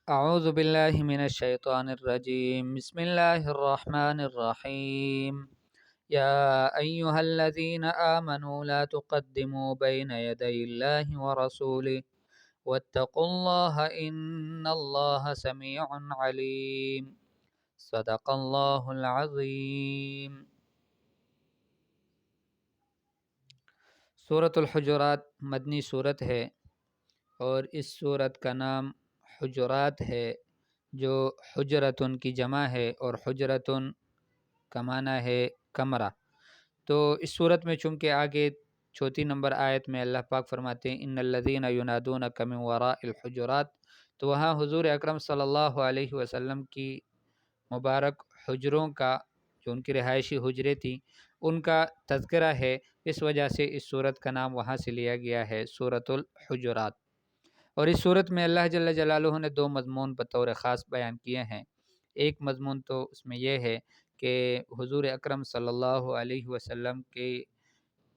اعوذ باللہ من الشیطان الرجیم بسم اللہ الرحمن الرحیم یا ایہا الذین آمنوا لا تقدموا بین یدی اللہ ورسولہ واتقوا اللہ ان اللہ سمیع علیم صدق اللہ العظیم۔ سورۃ الحجرات مدنی صورت ہے اور اس صورت کا نام حجرات ہے، جو حجرتن کی جمع ہے اور حجرتن کا معنی ہے کمرہ۔ تو اس صورت میں چونکہ آگے چوتھی نمبر آیت میں اللہ پاک فرماتے ہیں ان الذین ینادونک من وراء الحجرات، تو وہاں حضور اکرم صلی اللہ علیہ وسلم کی مبارک حجروں کا، جو ان کی رہائشی حجریں تھیں، ان کا تذکرہ ہے۔ اس وجہ سے اس صورت کا نام وہاں سے لیا گیا ہے، سورۃ الحجرات۔ اور اس صورت میں اللہ جل جلالہ نے دو مضمون بطور خاص بیان کیے ہیں۔ ایک مضمون تو اس میں یہ ہے کہ حضور اکرم صلی اللہ علیہ وسلم کی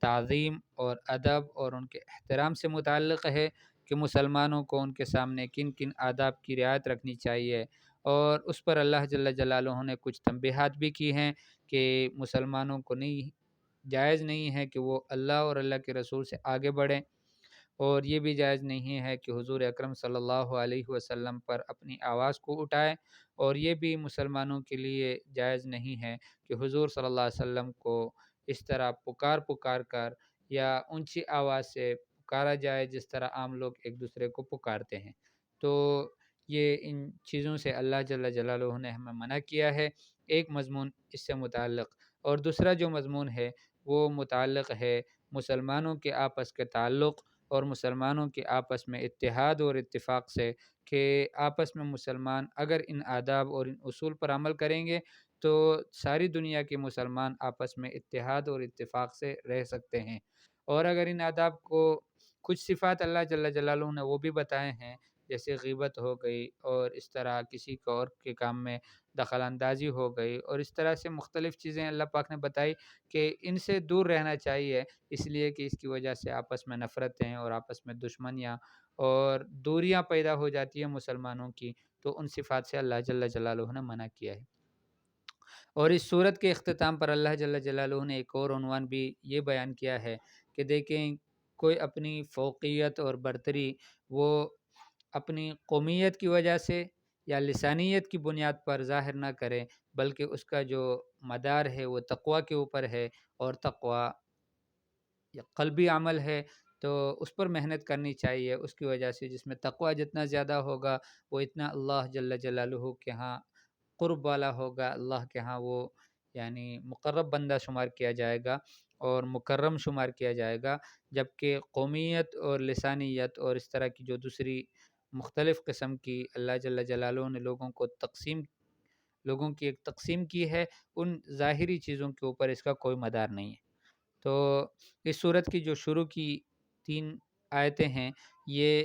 تعظیم اور ادب اور ان کے احترام سے متعلق ہے کہ مسلمانوں کو ان کے سامنے کن کن آداب کی رعایت رکھنی چاہیے، اور اس پر اللہ جل جلالہ نے کچھ تنبیہات بھی کی ہیں کہ مسلمانوں کو جائز نہیں ہے کہ وہ اللہ اور اللہ کے رسول سے آگے بڑھیں، اور یہ بھی جائز نہیں ہے کہ حضور اکرم صلی اللہ علیہ وسلم پر اپنی آواز کو اٹھائے، اور یہ بھی مسلمانوں کے لیے جائز نہیں ہے کہ حضور صلی اللہ علیہ وسلم کو اس طرح پکار کر یا اونچی آواز سے پکارا جائے جس طرح عام لوگ ایک دوسرے کو پکارتے ہیں۔ تو یہ ان چیزوں سے اللہ جل جلالہ نے ہمیں منع کیا ہے، ایک مضمون اس سے متعلق۔ اور دوسرا جو مضمون ہے وہ متعلق ہے مسلمانوں کے آپس کے تعلق اور مسلمانوں کے آپس میں اتحاد اور اتفاق سے، کہ آپس میں مسلمان اگر ان آداب اور ان اصول پر عمل کریں گے تو ساری دنیا کے مسلمان آپس میں اتحاد اور اتفاق سے رہ سکتے ہیں۔ اور اگر ان آداب کو کچھ صفات اللہ جل جلالہ نے وہ بھی بتائے ہیں، جیسے غیبت ہو گئی اور اس طرح کسی کو اور کے کام میں دخل اندازی ہو گئی، اور اس طرح سے مختلف چیزیں اللہ پاک نے بتائی کہ ان سے دور رہنا چاہیے، اس لیے کہ اس کی وجہ سے آپس میں نفرتیں اور آپس میں دشمنیاں اور دوریاں پیدا ہو جاتی ہیں مسلمانوں کی، تو ان صفات سے اللہ جل جلالہ نے منع کیا ہے۔ اور اس صورت کے اختتام پر اللہ جل جلالہ نے ایک اور عنوان بھی یہ بیان کیا ہے کہ دیکھیں، کوئی اپنی فوقیت اور برتری وہ اپنی قومیت کی وجہ سے یا لسانیت کی بنیاد پر ظاہر نہ کرے، بلکہ اس کا جو مدار ہے وہ تقوی کے اوپر ہے، اور تقوی یا قلبی عمل ہے، تو اس پر محنت کرنی چاہیے۔ اس کی وجہ سے جس میں تقوی جتنا زیادہ ہوگا وہ اتنا اللہ جل جلالہ کے ہاں قرب والا ہوگا، اللہ کے ہاں وہ یعنی مقرب بندہ شمار کیا جائے گا اور مکرم شمار کیا جائے گا، جبکہ قومیت اور لسانیت اور اس طرح کی جو دوسری مختلف قسم کی اللہ جل جلالہ نے لوگوں کی ایک تقسیم کی ہے، ان ظاہری چیزوں کے اوپر اس کا کوئی مدار نہیں ہے۔ تو اس صورت کی جو شروع کی 3 آیتیں ہیں، یہ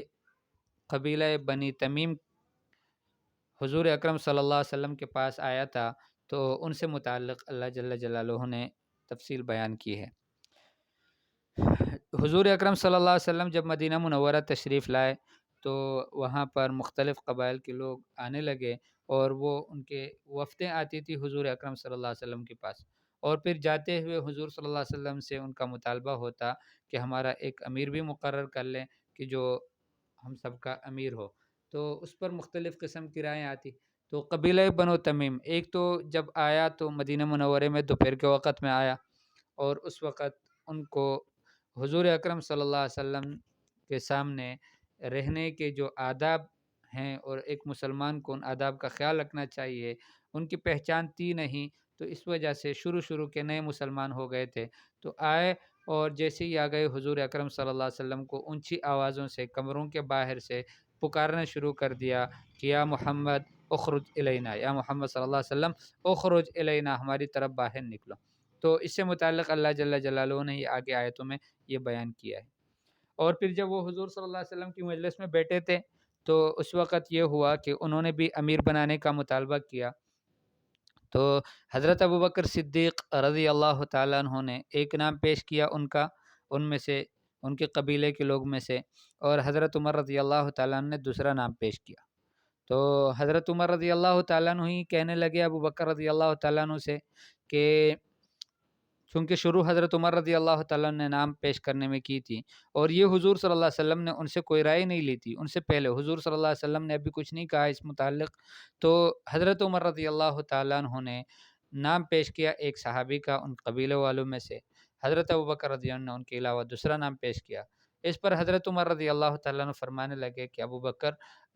قبیلہ بنی تمیم حضور اکرم صلی اللہ علیہ وسلم کے پاس آیا تھا، تو ان سے متعلق اللہ جل جلالہ نے تفصیل بیان کی ہے۔ حضور اکرم صلی اللہ علیہ وسلم جب مدینہ منورہ تشریف لائے تو وہاں پر مختلف قبائل کے لوگ آنے لگے، اور وہ ان کے وفدیں آتی تھی حضور اکرم صلی اللہ علیہ وسلم کے پاس، اور پھر جاتے ہوئے حضور صلی اللہ علیہ وسلم سے ان کا مطالبہ ہوتا کہ ہمارا ایک امیر بھی مقرر کر لیں کہ جو ہم سب کا امیر ہو۔ تو اس پر مختلف قسم کی رائیں آتی۔ تو قبیلہ بنو تمیم ایک تو جب آیا تو مدینہ منورے میں دوپہر کے وقت میں آیا، اور اس وقت ان کو حضور اکرم صلی اللہ علیہ وسلم کے سامنے رہنے کے جو آداب ہیں اور ایک مسلمان کو ان آداب کا خیال رکھنا چاہیے، ان کی پہچان تھی نہیں، تو اس وجہ سے شروع کے نئے مسلمان ہو گئے تھے، تو آئے اور جیسے ہی آ گئے حضور اکرم صلی اللہ علیہ وسلم کو اونچی آوازوں سے کمروں کے باہر سے پکارنا شروع کر دیا کہ یا محمد اخرج الینا، یا محمد صلی اللہ علیہ وسلم اخرج الینا، ہماری طرف باہر نکلو۔ تو اس سے متعلق اللہ جل جلالہ نے یہ آگے آیتوں میں یہ بیان کیا ہے۔ اور پھر جب وہ حضور صلی اللہ علیہ وسلم کی مجلس میں بیٹھے تھے تو اس وقت یہ ہوا کہ انہوں نے بھی امیر بنانے کا مطالبہ کیا، تو حضرت ابوبکر صدیق رضی اللہ تعالیٰ عنہ نے ایک نام پیش کیا ان میں سے، ان کے قبیلے کے لوگ میں سے، اور حضرت عمر رضی اللہ تعالیٰ عنہ نے دوسرا نام پیش کیا۔ تو حضرت عمر رضی اللہ تعالیٰ عنہ ہی کہنے لگے ابو بکر رضی اللہ تعالیٰ عنہ سے کہ چونکہ شروع حضرت عمر رضی اللہ تعالیٰ عنہ نے نام پیش کرنے میں کی تھی، اور یہ حضور صلی اللہ علیہ وسلم نے ان سے کوئی رائے نہیں لی تھی، ان سے پہلے حضور صلی اللہ علیہ وسلم نے ابھی کچھ نہیں کہا اس متعلق، تو حضرت عمر رضی اللہ تعالیٰ عنہ نے نام پیش کیا ایک صحابی کا ان قبیلے والوں میں سے، حضرت ابو بکر رضی اللہ عنہ نے ان کے علاوہ دوسرا نام پیش کیا۔ اس پر حضرت عمر رضی اللہ تعالیٰ عنہ فرمانے لگے کہ ابو بکر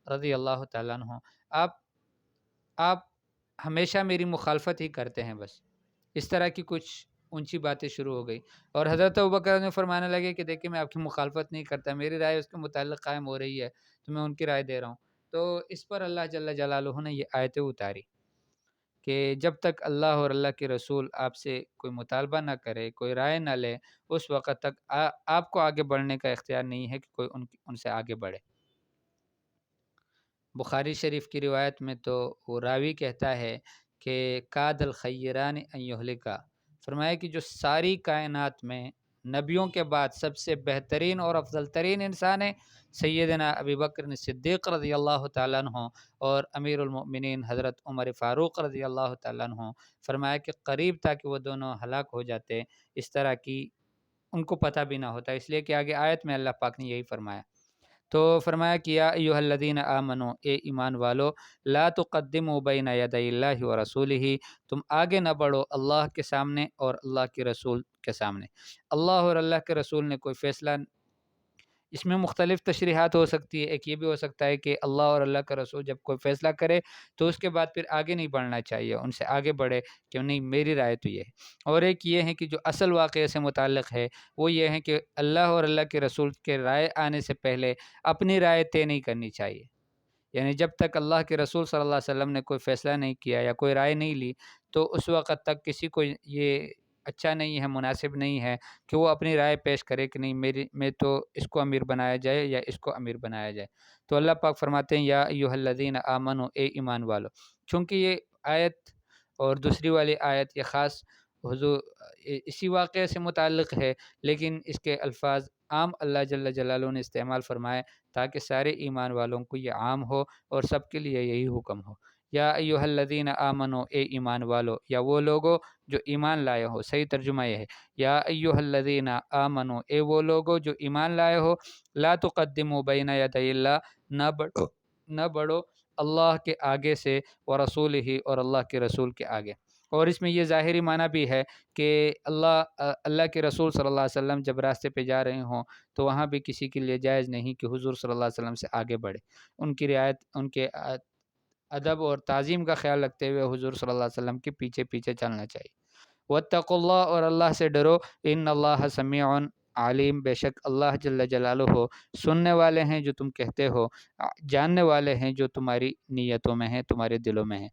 رضی اللہ تعالیٰ عنہ آپ آپ ہمیشہ میری مخالفت ہی کرتے ہیں، بس اس طرح کی کچھ اونچی باتیں شروع ہو گئی، اور حضرت ابوبکر نے فرمانے لگے کہ دیکھیں میں آپ کی مخالفت نہیں کرتا، میری رائے اس کے متعلق قائم ہو رہی ہے تو میں ان کی رائے دے رہا ہوں۔ تو اس پر اللہ جل جلالہ نے یہ آیتیں اتاری کہ جب تک اللہ اور اللہ کے رسول آپ سے کوئی مطالبہ نہ کرے، کوئی رائے نہ لے، اس وقت تک آپ کو آگے بڑھنے کا اختیار نہیں ہے کہ کوئی ان سے آگے بڑھے۔ بخاری شریف کی روایت میں تو وہ راوی کہتا ہے کہ کاد الخیران ان یہلکا، فرمایا کہ جو ساری کائنات میں نبیوں کے بعد سب سے بہترین اور افضل ترین انسان ہے سیدنا ابی بکر صدیق رضی اللہ تعالیٰ عنہ اور امیر المؤمنین حضرت عمر فاروق رضی اللہ تعالیٰ عنہ، فرمایا کہ قریب تھا کہ وہ دونوں ہلاک ہو جاتے، اس طرح کی ان کو پتہ بھی نہ ہوتا، اس لیے کہ آگے آیت میں اللہ پاک نے یہی فرمایا۔ تو فرمایا کہ یا ایھا الذین آمنو، اے ایمان والو، لا تقدموا بین یدی اللہ ورسولہ، تم آگے نہ بڑھو اللہ کے سامنے اور اللہ کے رسول کے سامنے۔ اللہ اور اللہ کے رسول نے کوئی فیصلہ، اس میں مختلف تشریحات ہو سکتی ہے، ایک یہ بھی ہو سکتا ہے کہ اللہ اور اللہ کا رسول جب کوئی فیصلہ کرے تو اس کے بعد پھر آگے نہیں بڑھنا چاہیے، ان سے آگے بڑھے کہ نہیں میری رائے تو یہ ہے، اور ایک یہ ہے کہ جو اصل واقعے سے متعلق ہے وہ یہ ہے کہ اللہ اور اللہ کے رسول کے رائے آنے سے پہلے اپنی رائے طے نہیں کرنی چاہیے، یعنی جب تک اللہ کے رسول صلی اللہ علیہ وسلم نے کوئی فیصلہ نہیں کیا یا کوئی رائے نہیں لی تو اس وقت تک کسی کو یہ اچھا نہیں ہے، مناسب نہیں ہے کہ وہ اپنی رائے پیش کرے کہ نہیں میں تو اس کو امیر بنایا جائے یا اس کو امیر بنایا جائے۔ تو اللہ پاک فرماتے ہیں یا ایھا الذین آمنو، اے ایمان والو، چونکہ یہ آیت اور دوسری والی آیت یہ خاص حضور اسی واقعے سے متعلق ہے، لیکن اس کے الفاظ عام اللہ جل جلالہ نے استعمال فرمائے تاکہ سارے ایمان والوں کو یہ عام ہو اور سب کے لیے یہی حکم ہو۔ یا ایھا الذین آمنو، اے ایمان والو، یا وہ لوگو جو ایمان لائے ہو، صحیح ترجمہ یہ ہے یا ایھا الذین آمنو، اے وہ لوگو جو ایمان لائے ہو، لا تقدموا بین یدی اللہ، نہ بڑھو اللہ کے آگے سے، ورسولہ، اور اللہ کے رسول کے آگے۔ اور اس میں یہ ظاہری معنی بھی ہے کہ اللہ کے رسول صلی اللہ علیہ وسلم جب راستے پہ جا رہے ہوں تو وہاں بھی کسی کے لیے جائز نہیں کہ حضور صلی اللہ علیہ وسلم سے آگے بڑھے، ان کی رعایت، ان کے ادب اور تعظیم کا خیال رکھتے ہوئے حضور صلی اللہ علیہ وسلم کے پیچھے پیچھے چلنا چاہیے۔ واتقوا اللہ، اور اللہ سے ڈرو، ان اللہ سمیع علیم، بے شک اللہ جل جلالہ سننے والے ہیں جو تم کہتے ہو، جاننے والے ہیں جو تمہاری نیتوں میں ہیں، تمہارے دلوں میں ہیں۔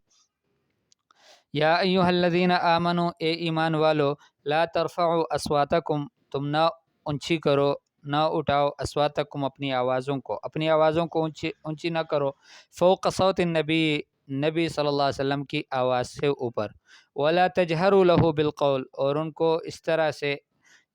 یا ایھا الذین آمنو، اے ایمان والو، لا ترفعوا اصواتکم، تم نہ اونچی کرو، نہ اٹھاؤ، اصواتکم، اپنی آوازوں کو اونچی نہ کرو، فوق صوت النبی، نبی صلی اللہ علیہ وسلم کی آواز سے اوپر، ولا تجہروا لہ بالقول، اور ان کو اس طرح سے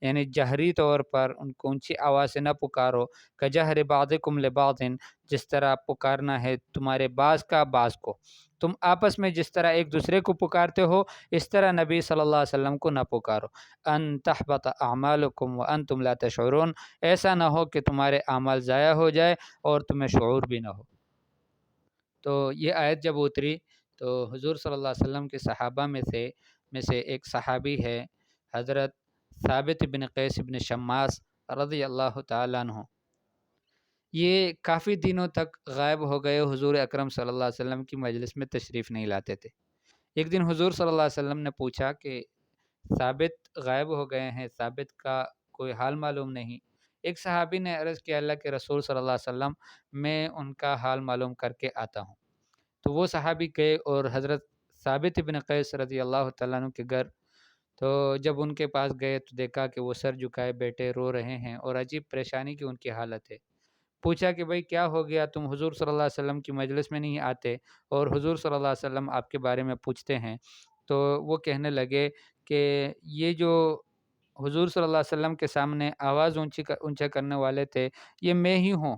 یعنی جہری طور پر ان کو اونچی آواز سے نہ پکارو، کجہر بعضکم لبعض، جس طرح پکارنا ہے تمہارے بعض کا بعض کو، تم آپس میں جس طرح ایک دوسرے کو پکارتے ہو اس طرح نبی صلی اللہ علیہ وسلم کو نہ پکارو، ان تحبط اعمالکم وانتم لا تشعرون، ایسا نہ ہو کہ تمہارے اعمال ضائع ہو جائے اور تمہیں شعور بھی نہ ہو۔ تو یہ آیت جب اتری تو حضور صلی اللہ علیہ وسلم کے صحابہ میں سے ایک صحابی ہے حضرت ثابت بن قیس بن شماس رضی اللہ تعالیٰ عنہ، یہ کافی دنوں تک غائب ہو گئے، حضور اکرم صلی اللہ علیہ وسلم کی مجلس میں تشریف نہیں لاتے تھے۔ ایک دن حضور صلی اللہ علیہ وسلم نے پوچھا کہ ثابت غائب ہو گئے ہیں، ثابت کا کوئی حال معلوم نہیں۔ ایک صحابی نے عرض کیا اللہ کے رسول صلی اللہ علیہ وسلم، میں ان کا حال معلوم کر کے آتا ہوں۔ تو وہ صحابی گئے اور حضرت ثابت بن قیس رضی اللہ تعالیٰ عنہ کے گھر، تو جب ان کے پاس گئے تو دیکھا کہ وہ سر جھکائے بیٹھے رو رہے ہیں اور عجیب پریشانی کی ان کی حالت ہے۔ پوچھا کہ بھائی کیا ہو گیا، تم حضور صلی اللہ علیہ وسلم کی مجلس میں نہیں آتے اور حضور صلی اللہ علیہ وسلم آپ کے بارے میں پوچھتے ہیں؟ تو وہ کہنے لگے کہ یہ جو حضور صلی اللہ علیہ وسلم کے سامنے آواز اونچا کرنے والے تھے یہ میں ہی ہوں،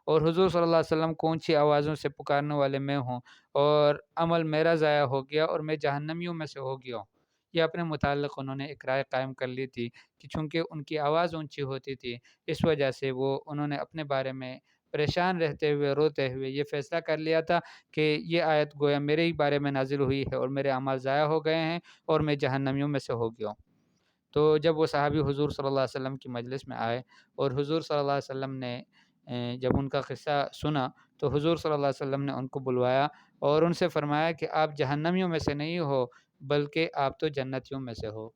اور حضور صلی اللہ علیہ وسلم کو اونچی آوازوں سے پکارنے والے میں ہوں، اور عمل میرا ضائع ہو گیا اور میں جہنمیوں میں سے ہو گیا ہوں۔ یہ اپنے متعلق انہوں نے ایک رائے قائم کر لی تھی کہ چونکہ ان کی آواز اونچی ہوتی تھی، اس وجہ سے انہوں نے اپنے بارے میں پریشان رہتے ہوئے، روتے ہوئے یہ فیصلہ کر لیا تھا کہ یہ آیت گویا میرے ہی بارے میں نازل ہوئی ہے اور میرے اعمال ضائع ہو گئے ہیں اور میں جہنمیوں میں سے ہو گیا ہوں۔ تو جب وہ صحابی حضور صلی اللہ علیہ وسلم کی مجلس میں آئے اور حضور صلی اللہ علیہ وسلم نے جب ان کا قصہ سنا تو حضور صلی اللہ علیہ وسلم نے ان کو بلوایا اور ان سے فرمایا کہ آپ جہنمیوں میں سے نہیں ہو بلکہ آپ تو جنتیوں میں سے ہو۔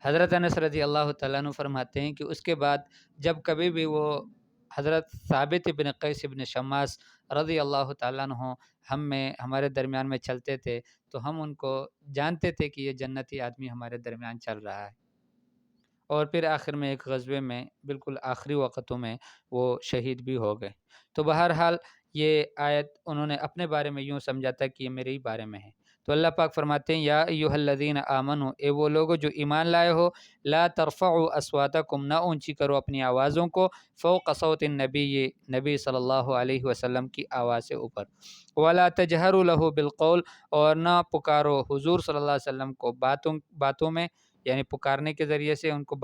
حضرت انس رضی اللہ تعالیٰ عنہ فرماتے ہیں کہ اس کے بعد جب کبھی بھی وہ حضرت ثابت ابن قیس ابن شماس رضی اللہ تعالیٰ عنہ ہمارے درمیان میں چلتے تھے تو ہم ان کو جانتے تھے کہ یہ جنتی آدمی ہمارے درمیان چل رہا ہے، اور پھر آخر میں ایک غزوے میں بالکل آخری وقتوں میں وہ شہید بھی ہو گئے۔ تو بہرحال یہ آیت انہوں نے اپنے بارے میں یوں سمجھا تھا کہ یہ میرے ہی بارے میں ہے۔ تو اللہ پاک فرماتے ہیں یا ایھا الذین آمنوا، اے وہ لوگو جو ایمان لائے ہو، لا ترفعوا اصواتکم، نہ اونچی کرو اپنی آوازوں کو، فوق صوت النبی، نبی صلی اللہ علیہ وسلم کی آواز سے اوپر، ولا تجہروا لہ بالقول، اور نہ پکارو حضور صلی اللہ علیہ وسلم کو باتوں میں، یعنی پکارنے کے ذریعے سے ان کو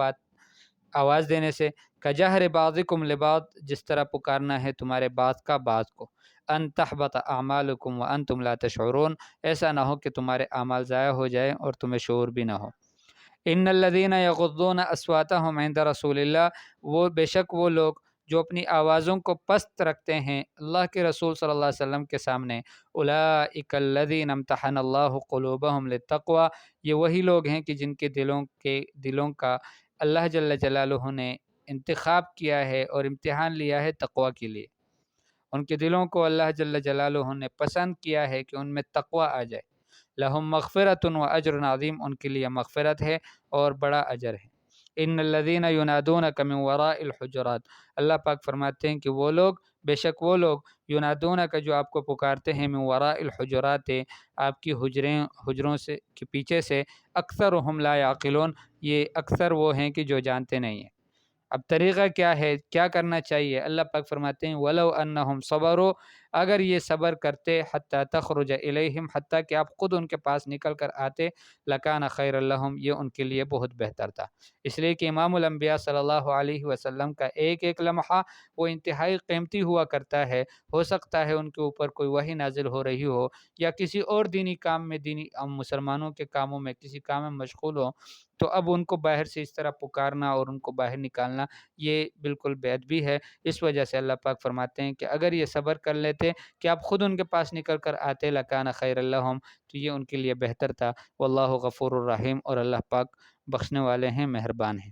آواز دینے سے، کجہر بعضکم لبعض، جس طرح پکارنا ہے تمہارے بعض کا بعض کو، ان تحبط اعمالکم وانتم لا تشعرون، ایسا نہ ہو کہ تمہارے اعمال ضائع ہو جائیں اور تمہیں شعور بھی نہ ہو۔ ان الذین یغضون اصواتهم عند رسول اللہ، وہ بے شک وہ لوگ جو اپنی آوازوں کو پست رکھتے ہیں اللہ کے رسول صلی اللہ علیہ وسلم کے سامنے، اولئک الذین امتحن اللہ قلوبهم للتقوی، یہ وہی لوگ ہیں کہ جن کے دلوں کا اللہ جل جلالہ نے انتخاب کیا ہے اور امتحان لیا ہے تقوی کے لیے، ان کے دلوں کو اللہ جل جلالہ نے پسند کیا ہے کہ ان میں تقوی آ جائے۔ لہم مغفرۃ و اجر عظیم، ان کے لیے مغفرت ہے اور بڑا اجر ہے۔ ان الذین ینادونک من وراء الحجرات، اللہ پاک فرماتے ہیں کہ وہ لوگ، بے شک وہ لوگ، ینادونک جو آپ کو پکارتے ہیں، من وراء الحجرات، آپ کی حجروں سے کے پیچھے سے، اکثرهم لا یعقلون، یہ اکثر وہ ہیں کہ جو جانتے نہیں ہیں۔ اب طریقہ کیا ہے، کیا کرنا چاہیے؟ اللہ پاک فرماتے ہیں وَلَوْ أَنَّهُمْ صَبَرُوا، اگر یہ صبر کرتے، حتیٰ تخرج الیہم، حتیٰ کہ آپ خود ان کے پاس نکل کر آتے، لَكَانَ خَيْرًا لَهُمْ، یہ ان کے لیے بہت بہتر تھا۔ اس لیے کہ امام الانبیاء صلی اللہ علیہ وسلم کا ایک ایک لمحہ وہ انتہائی قیمتی ہوا کرتا ہے، ہو سکتا ہے ان کے اوپر کوئی وحی نازل ہو رہی ہو یا کسی اور دینی کام میں، مسلمانوں کے کاموں میں کسی کام میں مشغول ہو، تو اب ان کو باہر سے اس طرح پکارنا اور ان کو باہر نکالنا یہ بالکل بے ادبی ہے۔ اس وجہ سے اللہ پاک فرماتے ہیں کہ اگر یہ صبر کر لیتے کہ آپ خود ان کے پاس نکل کر آتے، لکان خیر لہم، تو یہ ان کے لیے بہتر تھا۔ واللہ غفور الرحیم، اور اللہ پاک بخشنے والے ہیں، مہربان ہیں۔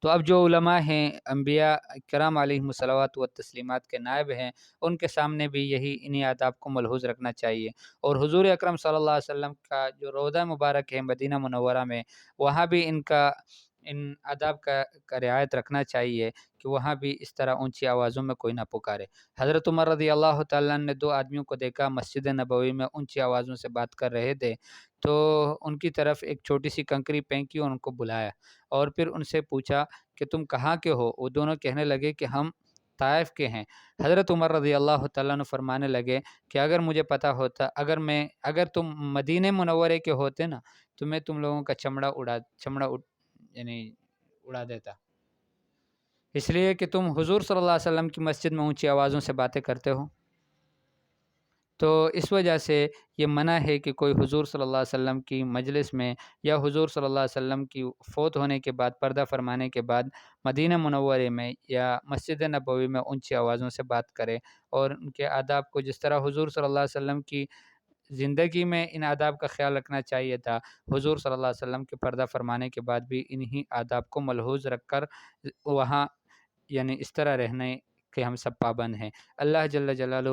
تو اب جو علماء ہیں، انبیاء کرام علیہم الصلوات و تسلیمات کے نائب ہیں، ان کے سامنے بھی انہی آداب کو ملحوظ رکھنا چاہیے۔ اور حضور اکرم صلی اللہ علیہ وسلم کا جو روضہ مبارک ہے مدینہ منورہ میں، وہاں بھی ان آداب کا رعایت رکھنا چاہیے کہ وہاں بھی اس طرح اونچی آوازوں میں کوئی نہ پکارے۔ حضرت عمر رضی اللہ تعالیٰ نے 2 آدمیوں کو دیکھا مسجد نبوی میں اونچی آوازوں سے بات کر رہے تھے، تو ان کی طرف ایک چھوٹی سی کنکری پھینکی اور ان کو بلایا، اور پھر ان سے پوچھا کہ تم کہاں کے ہو؟ وہ دونوں کہنے لگے کہ ہم طائف کے ہیں۔ حضرت عمر رضی اللہ تعالیٰ عنہ فرمانے لگے کہ اگر مجھے پتہ ہوتا، اگر تم مدینہ منورے کے ہوتے نا، تو میں تم لوگوں کا چمڑا اڑا دیتا، اس لیے کہ تم حضور صلی اللہ علیہ وسلم کی مسجد میں اونچی آوازوں سے باتیں کرتے ہو۔ تو اس وجہ سے یہ منع ہے کہ کوئی حضور صلی اللہ علیہ وسلم کی مجلس میں یا حضور صلی اللہ علیہ وسلم کی فوت ہونے کے بعد، پردہ فرمانے کے بعد، مدینہ منورے میں یا مسجد نبوی میں اونچی آوازوں سے بات کرے، اور ان کے آداب کو جس طرح حضور صلی اللہ علیہ وسلم کی زندگی میں ان آداب کا خیال رکھنا چاہیے تھا، حضور صلی اللہ علیہ وسلم کے پردہ فرمانے کے بعد بھی انہی آداب کو ملحوظ رکھ کر وہاں اس طرح رہنے کہ ہم سب پابند ہیں۔ اللہ جل جلالہ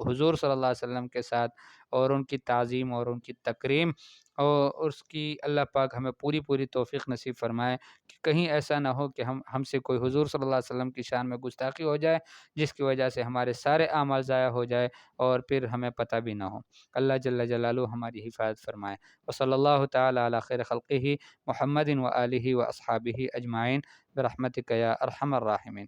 حضور صلی اللہ علیہ وسلم کے ساتھ اور ان کی تعظیم اور ان کی تکریم اور اس کی اللہ پاک ہمیں پوری توفیق نصیب فرمائے کہ کہیں ایسا نہ ہو کہ ہم سے کوئی حضور صلی اللہ علیہ وسلم کی شان میں گستاخی ہو جائے، جس کی وجہ سے ہمارے سارے اعمال ضائع ہو جائے اور پھر ہمیں پتہ بھی نہ ہو۔ اللہ جل جلالہ ہماری حفاظت فرمائے۔ وصلی اللہ تعالی علی خیر خلقہ محمد و آلہ و اصحابہ اجمعین برحمتک یا ارحم الراحمین۔